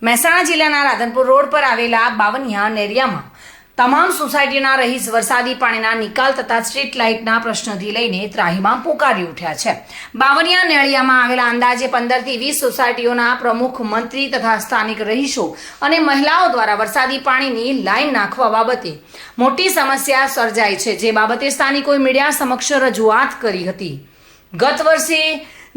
મહેસાણા જિલ્લાના રાધનપુર રોડ પર આવેલા બાવનિયા નેરિયામાં તમામ સોસાયટીના રહીશ વરસાદી પાણીના નિકાલ તથા સ્ટ્રીટ લાઇટના પ્રશ્નથી લઈને ત્રાહિમામ પોકારી ઉઠ્યા છે। બાવનિયા નેરિયામાં આવેલા અંદાજે 15 થી 20 સોસાયટીઓના પ્રમુખ, મંત્રી તથા સ્થાનિક રહીશો અને મહિલાઓ દ્વારા વરસાદી પાણીની લાઇન નાખવા બાબતે મોટી સમસ્યા સર્જાઈ છે, જે બાબતે સ્થાનિકોએ મીડિયા સમક્ષ રજૂઆત કરી હતી। ગત વર્ષે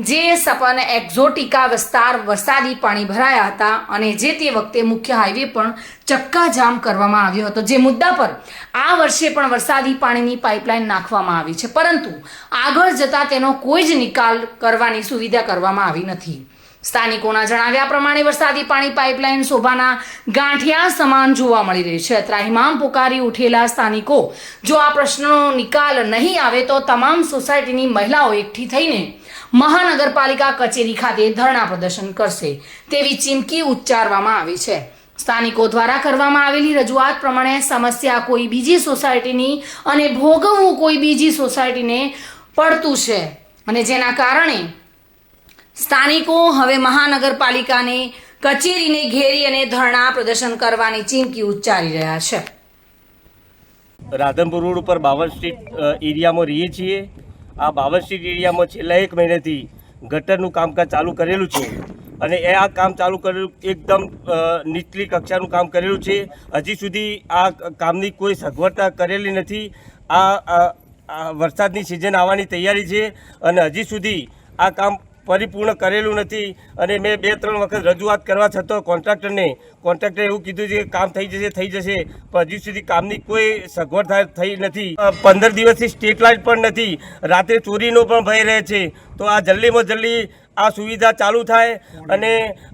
જે સપન એક્ઝોટિકા વિસ્તાર વરસાદી પાણી ભરાયા હતા અને જે તે વખતે મુખ્ય હાઈવે પણ ચક્કાજામ કરવામાં આવ્યો હતો, જે મુદ્દા પર આ વર્ષે પણ વરસાદી પાણીની પાઇપલાઇન નાખવામાં આવી છે, પરંતુ આગળ જતા તેનો કોઈ જ નિકાલ કરવાની સુવિધા કરવામાં આવી નથી। સ્થાનિકોના જણાવ્યા પ્રમાણે વરસાદી પાણી પાઇપલાઇન શોભાના ગાંઠિયા સમાન જોવા મળી રહી છે। ત્રાહિમામ પોકારી ઉઠેલા સ્થાનિકો જો આ પ્રશ્નનો નિકાલ નહીં આવે તો તમામ સોસાયટીની મહિલાઓ એકઠી થઈને મહાનગરપાલિકા કચેરી ખાતે ધરણા પ્રદર્શન કરશે તેવી ચીમકી ઉચ્ચારવામાં આવી છે। સ્થાનિકો દ્વારા કરવામાં આવેલી રજૂઆત પ્રમાણે સમસ્યા કોઈ બીજી સોસાયટીની અને ભોગવવું કોઈ બીજી સોસાયટીને પડતું છે અને જેના કારણે સ્થાનિકો હવે મહાનગરપાલિકાને કચેરીને ઘેરી અને ધરણા પ્રદર્શન કરવાની ચીમકી ઉચ્ચારી રહ્યા છે। રાધનપુર રોડ ઉપર 52 સ્ટ્રીટ એરિયામાં રહીએ છીએ। આ 52 સ્ટ્રીટ એરિયામાં છેલ્લા 1 મહિનાથી ગટરનું કામકાજ ચાલુ કરેલું છે અને આ કામ ચાલુ કરેલું એકદમ નીચલી કક્ષાનું કામ કરેલું છે। હજી સુધી આ કામની કોઈ સગવડતા કરેલી નથી। આ વરસાદની સિઝન આવવાની તૈયારી છે અને હજી સુધી આ કામ પરિપૂર્ણ કરેલું નથી અને મેં 2-3 વખત રજૂઆત કરવા છતાં કોન્ટ્રાક્ટરે એવું કીધું છે કે કામ થઈ જશે પણ હજી સુધી કામની કોઈ સગવડ થઈ નથી। 15 દિવસથી સ્ટ્રીટ લાઇટ પણ નથી, રાત્રે ચોરીનો પણ ભય રહે છે। તો આ જલ્દીમાં જલ્દી આ સુવિધા ચાલુ થાય અને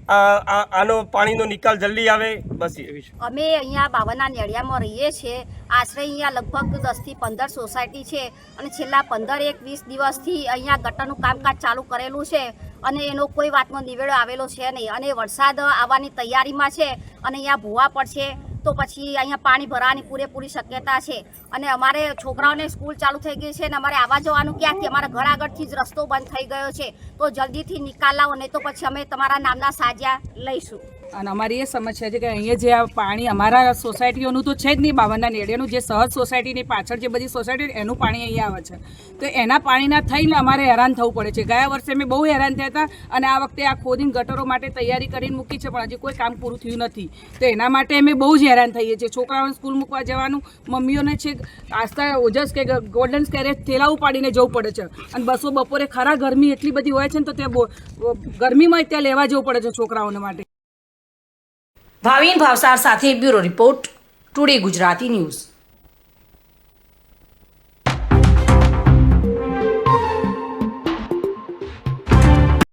આનો પાણીનો નિકાલ જલ્દી આવે, બસ। અમે અહીંયા બાવનિયા નેરિયામાં રહીએ છીએ। આશરે અહીંયા લગભગ 10 થી 15 સોસાયટી છે અને છેલ્લા 15-20 દિવસથી અહીંયા ગટરનું કામકાજ ચાલુ કરેલું છે અને એનો કોઈ વાતનો નિવેડો આવેલો છે નહીં અને વરસાદ આવવાની તૈયારીમાં છે અને અહીંયા ભૂવા પડશે તો પછી અહીંયા પાણી ભરાવાની પૂરેપૂરી શક્યતા છે અને અમારે છોકરાઓને સ્કૂલ ચાલુ થઈ ગઈ છે અને અમારે આવવા જવાનું ક્યાંથી? અમારા ઘર આગળથી જ રસ્તો બંધ થઈ ગયો છે, તો જલ્દીથી નિકાલ લાવો, નહીં તો પછી અમે તમારા નામના સાજા લઈશું। અને અમારી એ સમસ્યા છે કે અહીંયા જે આ પાણી અમારા સોસાયટીઓનું તો છે જ નહીં, બાવનિયા નેરિયાનું જે સહજ સોસાયટીની પાછળ જે બધી સોસાયટી એનું પાણી અહીંયા આવે છે, તો એના પાણીના થઈને અમારે હેરાન થવું પડે છે। ગયા વર્ષે અમે બહુ હેરાન થયા હતા અને આ વખતે આ ખોદીને ગટરો માટે તૈયારી કરીને મૂકી છે, પણ હજી કોઈ કામ પૂરું થયું નથી, તો એના માટે અમે બહુ જ હેરાન થઈએ છીએ। છોકરાઓને સ્કૂલ મૂકવા જવાનું, મમ્મીઓને છે આસ્થા ઓજસ કે ગોલ્ડન કેરેજ થેલા ઉપાડીને જવું પડે છે અને બસો બપોરે ખરા ગરમી એટલી બધી હોય છે ને, તો ત્યાં ગરમીમાં ત્યાં લેવા જવું પડે છે છોકરાઓને માટે। ભાવિન ભાવસાર સાથે bureau report, today Gujarati news.